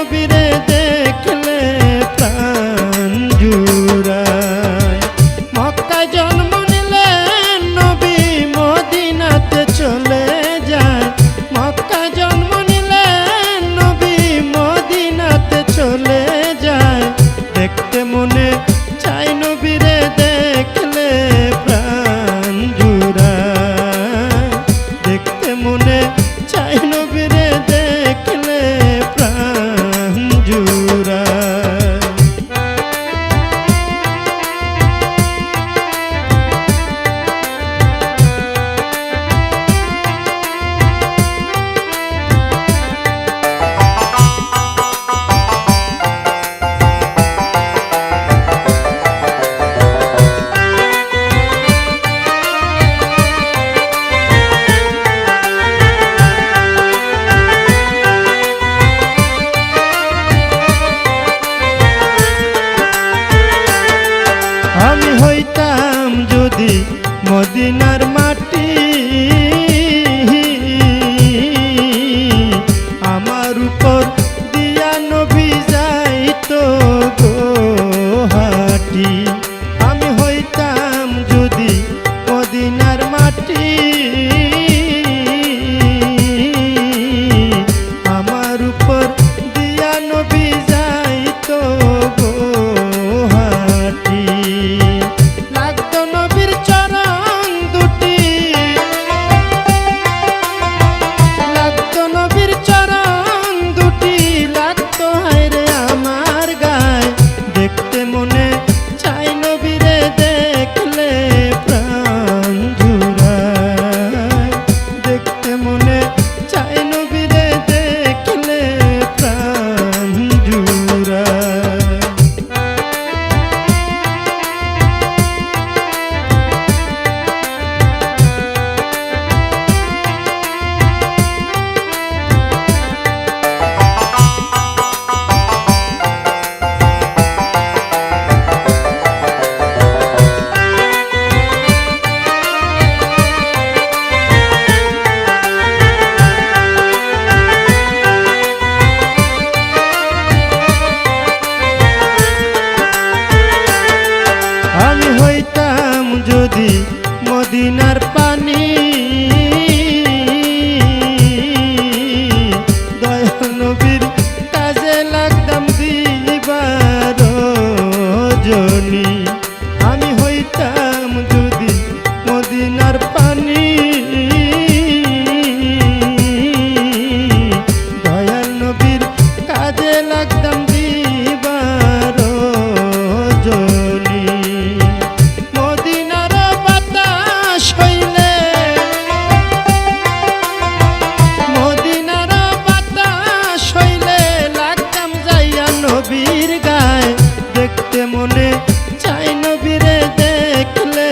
নবীরে দেখলে প্রাণ জুড়ায়। মক্কায় জন্ম নিলেন নবী মদিনাতে চলে যায়। মক্কায় জন্ম নিলেন নবী মদিনাতে চলে যায়। দেখতে মনে চাই নবীরে দেখলে প্রাণ জুড়ায়। দেখতে মনে চাই নবীরে দেখলে প্রাণ জুড়ায়। আমি হইতাম যদি মদিনার মাটি, আমার উপর দিয়া নবী যাইতো গোহাটি। আমি হইতাম যদি মদিনার মাটি, আমার উপর দিয়া নবী যাইতো গোহাটি। লাগতো নবীর চরণ দুটি, লাগতো নবীর চরণ দুটি, লাগতো হায়রে আমার গায়। দেখতে মনে চাই নবীরে দেখলে প্রাণ জুড়ায়। দেখতে মনে চাই নবীরে দেখলে প্রাণ জুড়ায়। আমি হইতাম যদি মদিনার পানি, দয়াল নবীর কাজে লাগতাম দিবার জনি। আমি হইতাম যদি মদিনার পানি, দয়াল নবীর কাজে লাগতাম দিবার জনি। মদিনার বাতাস হইলে, মদিনার বাতাস হইলে লাগতাম যাইয়া নবীর গায়। দেখতে মনে চাই নবীরে দেখলে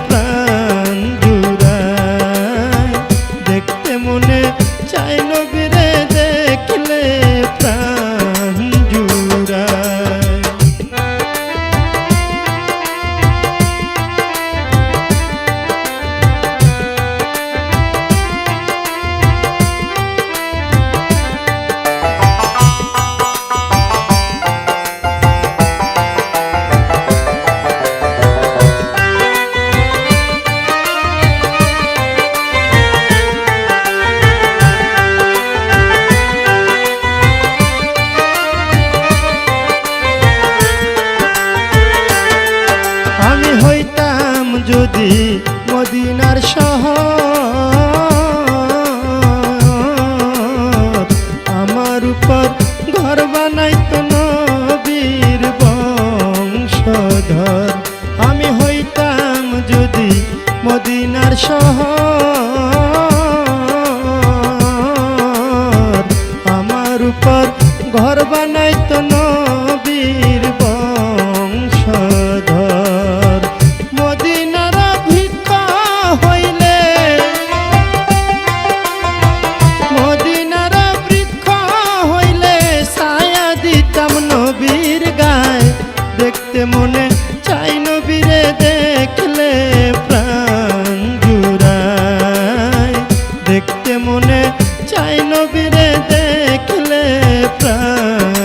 প্রাণ জুড়ায়। দেখতে মনে চাই নবীরে দেখলে প্রাণ জুড়ায়। আমি হইতাম যদি মদিনার শহর, আমার উপর ঘর বানাইতো নবীর বংশধর। আমি হইতাম যদি মদিনার শহর, আমার উপর ঘর বানাইতো নবীর বংশধর। মদিনার ভিক্ষা হইলে, মদিনার বৃক্ষ হইলে ছায়া দিতাম নবীর গায়। দেখতে মনে চাই নবীরে দেখলে প্রাণ জুড়ায়। দেখতে মনে চাই নবীরে দেখলে প্রাণ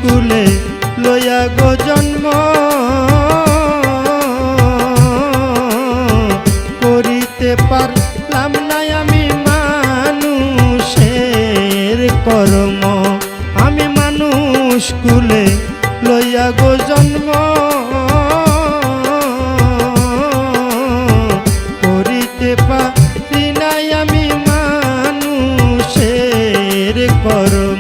কুলে লইয়া গো জন্ম করিতে পারলাম না আমি মানুষের কর্ম আমি মানুষ কুলে লইয়া গো জন্ম করিতে পারি নাই আমি মানুষের কর্ম